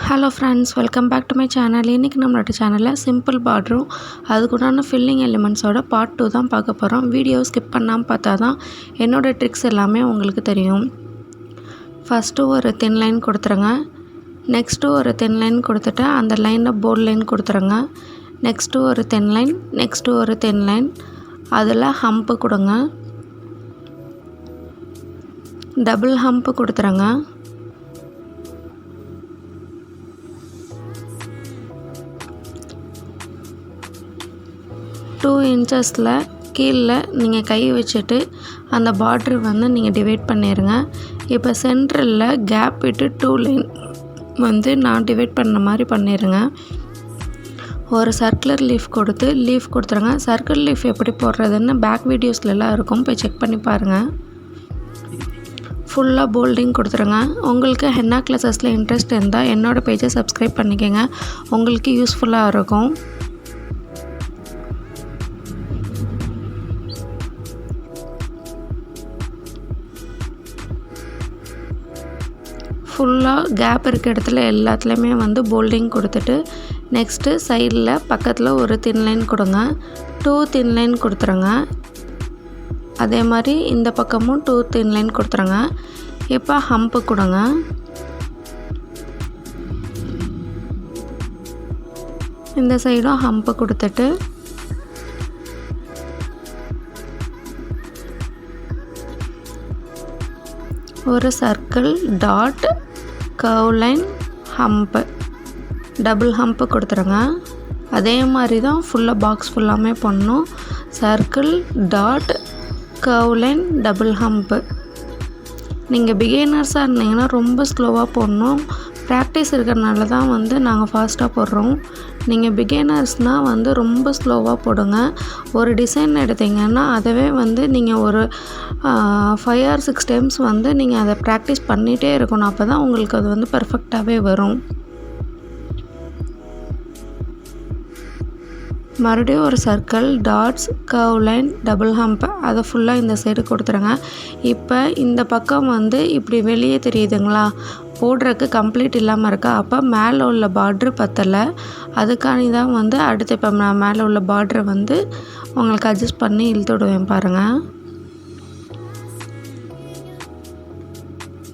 Hello friends, welcome back to my channel. இன்றைக்கி நம்மளோட சேனலில் சிம்பிள் பார்டரும் அதுக்குண்டான ஃபில்லிங் எலிமெண்ட்ஸோட பார்ட் 2 தான் பார்க்க போகிறோம். வீடியோ ஸ்கிப் பண்ணாமல் பார்த்தா தான் என்னோடய ட்ரிக்ஸ் எல்லாமே உங்களுக்கு தெரியும். ஃபஸ்ட்டு ஒரு தின் லைன் கொடுத்துருங்க. நெக்ஸ்ட்டு ஒரு தின் லைன் கொடுத்துட்டு அந்த லைனில் போல்ட் லைன் கொடுத்துருங்க. நெக்ஸ்ட்டு ஒரு தின் லைன், நெக்ஸ்ட்டு ஒரு தின் லைன், அதில் ஹம்ப்பு கொடுங்க. டபுள் ஹம்ப்பு கொடுத்துருங்க. டூ இன்ச்சஸில் கீழே நீங்கள் கை வச்சுட்டு அந்த பார்ட்ரு வந்து நீங்கள் டிவைட் பண்ணிடுங்க. இப்போ சென்ட்ரலில் கேப் விட்டு 2 லைன் வந்து நான் டிவைட் பண்ண மாதிரி பண்ணிடுங்க. ஒரு சர்க்குலர் லீஃப் கொடுத்துருங்க. சர்க்கிள் லீஃப் எப்படி போடுறதுன்னு பேக் வீடியோஸ்லாம் இருக்கும், போய் செக் பண்ணி பாருங்கள். ஃபுல்லாக போல்டிங் கொடுத்துருங்க. உங்களுக்கு ஹென்னா கிளாஸஸில் இன்ட்ரெஸ்ட் இருந்தால் என்னோடய பேஜை சப்ஸ்கிரைப் பண்ணிக்கோங்க, உங்களுக்கு யூஸ்ஃபுல்லாக இருக்கும். ஃபுல்லாக கேப் இருக்க இடத்துல எல்லாத்துலேயுமே வந்து போல்டிங் கொடுத்துட்டு நெக்ஸ்ட்டு சைடில் பக்கத்தில் ஒரு தின் லைன் கொடுங்க. 2 தின் லைன் கொடுத்துருங்க. அதே மாதிரி இந்த பக்கமும் 2 தின் லைன் கொடுத்துருங்க. இப்போ ஹம்ப்பு கொடுங்க. இந்த சைடும் ஹம்ப்பு கொடுத்துட்டு ஒரு circle, dot, curve line, hump, double hump கொடுத்துருங்க. அதே மாதிரி தான் ஃபுல்லாக பாக்ஸ் ஃபுல்லாமே பண்ணணும். Circle, dot, curve line, double hump. நீங்கள் பிகினர்ஸாக இருந்தீங்கன்னா ரொம்ப ஸ்லோவாக போடணும். ப்ராக்டிஸ் இருக்கிறனால தான் வந்து நாங்கள் ஃபாஸ்ட்டாக போடுறோம். நீங்கள் பிகினர்ஸ்னால் வந்து ரொம்ப ஸ்லோவாக போடுங்க. ஒரு டிசைன் எடுத்தீங்கன்னா அதவே வந்து நீங்கள் ஒரு 5 or 6 டைம்ஸ் வந்து நீங்கள் அதை ப்ராக்டிஸ் பண்ணிகிட்டே இருக்கணும். அப்போ தான் உங்களுக்கு அது வந்து பர்ஃபெக்டாகவே வரும். மறுபடியும் ஒரு circle, dots, curve line, double hump, அதை ஃபுல்லாக இந்த சைடு கொடுத்துருங்க. இப்போ இந்த பக்கம் வந்து இப்படி வெளியே தெரியுதுங்களா, போடுறதுக்கு கம்ப்ளீட் இல்லாமல் இருக்கா. அப்போ மேலே உள்ள பார்ட்ரு பத்தலை, அதுக்காண்டி தான் வந்து அடுத்து இப்போ நான் மேலே உள்ள பார்ட்ரை வந்து உங்களுக்கு அட்ஜஸ்ட் பண்ணி இழுத்து விடுவேன் பாருங்கள்.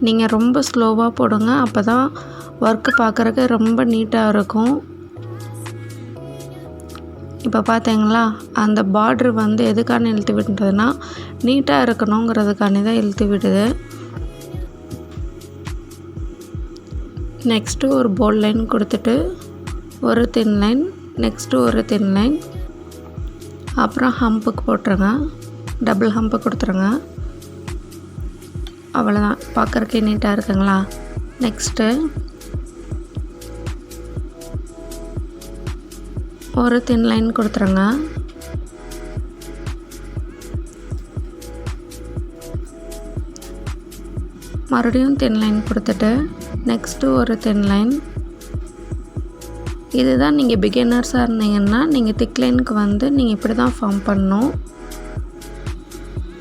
நீங்கள் ரொம்ப ஸ்லோவாக போடுங்க, அப்போ தான் ஒர்க்கு பார்க்குறக்கு ரொம்ப நீட்டாக இருக்கும். இப்போ பார்த்தீங்களா, அந்த பார்ட்ரு வந்து எதுக்கான இழுத்து விடுறதுன்னா நீட்டாக இருக்கணுங்கிறதுக்காண்டி தான் இழுத்து விடுது. நெக்ஸ்ட்டு ஒரு போல்ட் லைன் கொடுத்துட்டு ஒரு தின் லைன், நெக்ஸ்ட்டு ஒரு தின் லைன், அப்புறம் ஹம்புக்கு போட்டுருங்க. டபுள் ஹம்பு கொடுத்துருங்க. அவ்வளோதான், பார்க்குறக்கே நீட்டாக இருக்குங்களா. நெக்ஸ்ட்டு ஒரு தின் லைன் கொடுத்துருங்க. மறுபடியும் தின் லைன் கொடுத்துட்டு நெக்ஸ்ட்டு ஒரு தின் லைன். இதுதான் நீங்கள் பிகினர்ஸாக இருந்தீங்கன்னா நீங்கள் திக் லைனுக்கு வந்து நீங்கள் இப்படி தான் ஃபார்ம் பண்ணணும்.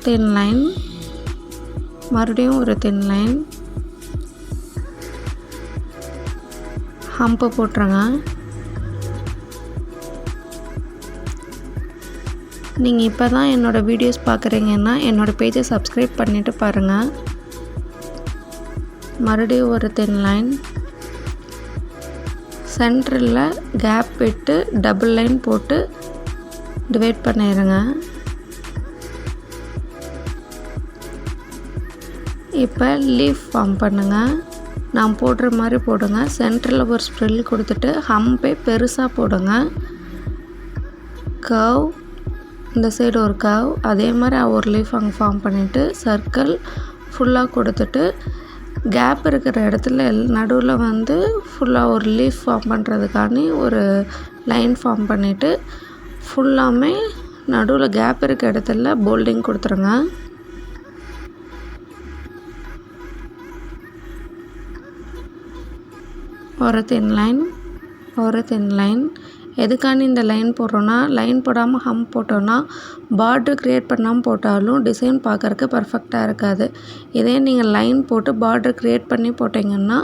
தின் லைன், மறுபடியும் ஒரு தின் லைன், ஹம்பு போட்டுருங்க. நீங்கள் இப்போ தான் என்னோடய வீடியோஸ் பார்க்குறீங்கன்னா என்னோடய பேஜை சப்ஸ்கிரைப் பண்ணிவிட்டு பாருங்கள். மறுபடியும் ஒரு தின் லைன், சென்டரில் கேப் விட்டு டபுள் லைன் போட்டு டிவைட் பண்ணிடுங்க. இப்போ லீஃப் ஃபார்ம் பண்ணுங்கள். நான் போடுற மாதிரி போடுங்க. சென்டரில் ஒரு ஸ்ப்ரில் கொடுத்துட்டு ஹம்பே பெருசாக போடுங்க. கர்வ், இந்த சைடு ஒரு கர்வ், அதே மாதிரி ஒரு லீஃப் அங்கே ஃபார்ம் பண்ணிவிட்டு சர்க்கிள் ஃபுல்லாக கொடுத்துட்டு கேப் இருக்கிற இடத்துல நடுவில் வந்து ஃபுல்லாக ஒரு லீஃப் ஃபார்ம் பண்ணுறதுக்காண்டி ஒரு லைன் ஃபார்ம் பண்ணிவிட்டு ஃபுல்லாமே நடுவில் கேப் இருக்க இடத்துல போல்டிங் கொடுத்துருங்க. ஒரு தின் லைன், ஒரு தின் லைன். எதுக்காண்டி இந்த லைன் போடுறோன்னா, லைன் போடாமல் ஹம்ப் போட்டோன்னா பார்டர் க்ரியேட் பண்ணாமல் போட்டாலும் டிசைன் பார்க்குறக்கு பர்ஃபெக்டாக இருக்காது. இதே நீங்கள் லைன் போட்டு பார்டர் க்ரியேட் பண்ணி போட்டிங்கன்னா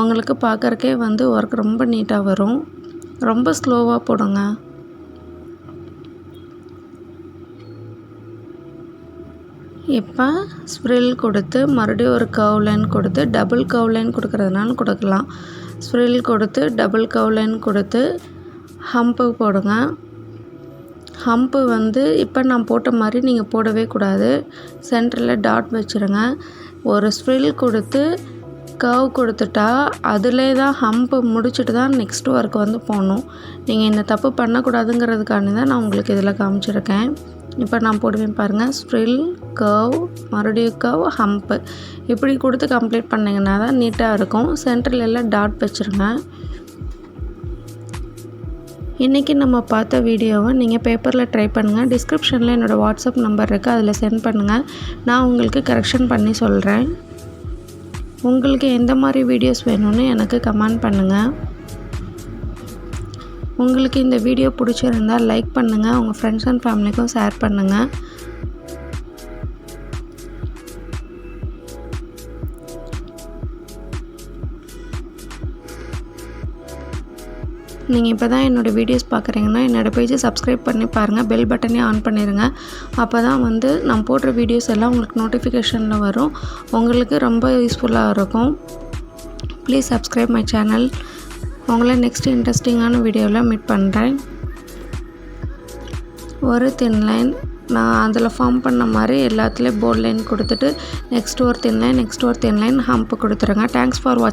உங்களுக்கு பார்க்குறக்கே வந்து ஒர்க் ரொம்ப நீட்டாக வரும். ரொம்ப ஸ்லோவாக போடுங்க. இப்போ ஸ்ப்ரில் கொடுத்து மறுபடியும் ஒரு கர்வ் லைன் கொடுத்து டபுள் கர்வ் லைன் கொடுக்குறதுனால கொடுக்கலாம். ஸ்ப்ரில் கொடுத்து டபுள் கர்வ் லைன் கொடுத்து ஹம்ப்பு போடுங்க. ஹம்ப்பு வந்து இப்போ நான் போட்ட மாதிரி நீங்கள் போடவே கூடாது. சென்டரில் டாட் வச்சுருங்க. ஒரு ஸ்ப்ரில் கொடுத்து கர்வ் கொடுத்துட்டா அதிலே தான் ஹம்ப்பு முடிச்சுட்டு தான் நெக்ஸ்ட் ஒர்க் வந்து போடணும். நீங்கள் இந்த தப்பு பண்ணக்கூடாதுங்கிறதுக்காண்டி தான் நான் உங்களுக்கு இதில் காமிச்சிருக்கேன். இப்போ நான் போடுவேன் பாருங்கள். ஸ்ப்ரில் கர்வ் மறுபடியும் கர்வ் ஹம்ப்பு இப்படி கொடுத்து கம்ப்ளீட் பண்ணிங்கன்னா தான் நீட்டாக இருக்கும். சென்டரில் எல்லாம் டாட் வச்சுருங்க. இன்றைக்கி நம்ம பார்த்த வீடியோவை நீங்கள் பேப்பரில் ட்ரை பண்ணுங்கள். டிஸ்கிரிப்ஷனில் என்னோடய வாட்ஸ்அப் நம்பர் இருக்குது, அதில் சென்ட் பண்ணுங்கள். நான் உங்களுக்கு கரெக்ஷன் பண்ணி சொல்கிறேன். உங்களுக்கு எந்த மாதிரி வீடியோஸ் வேணும்னு எனக்கு கமெண்ட் பண்ணுங்கள். உங்களுக்கு இந்த வீடியோ பிடிச்சிருந்தால் லைக் பண்ணுங்கள். உங்கள் ஃப்ரெண்ட்ஸ் அண்ட் ஃபேமிலிக்கும் ஷேர் பண்ணுங்கள். நீங்கள் இப்போ தான் என்னோடய வீடியோஸ் பார்க்குறீங்கன்னா என்னோடய பேஜை சப்ஸ்கிரைப் பண்ணி பாருங்கள். பெல் பட்டனே ஆன் பண்ணிடுங்க. அப்போ தான் வந்து நான் போடுற வீடியோஸ் எல்லாம் உங்களுக்கு நோட்டிஃபிகேஷனில் வரும். உங்களுக்கு ரொம்ப யூஸ்ஃபுல்லாக இருக்கும். Please subscribe my channel. உங்களை நெக்ஸ்ட் இன்ட்ரெஸ்டிங்கான வீடியோவில் மீட் பண்ணுறேன். ஒரு தின் லைன் நான் அதில் ஃபார்ம் பண்ண மாதிரி எல்லாத்துலேயும் போர்ட் லைன் கொடுத்துட்டு நெக்ஸ்ட் ஒரு தின் லைன் ஹம்ப் கொடுத்துருங்க. தேங்க்ஸ் ஃபார் வாட்சிங்.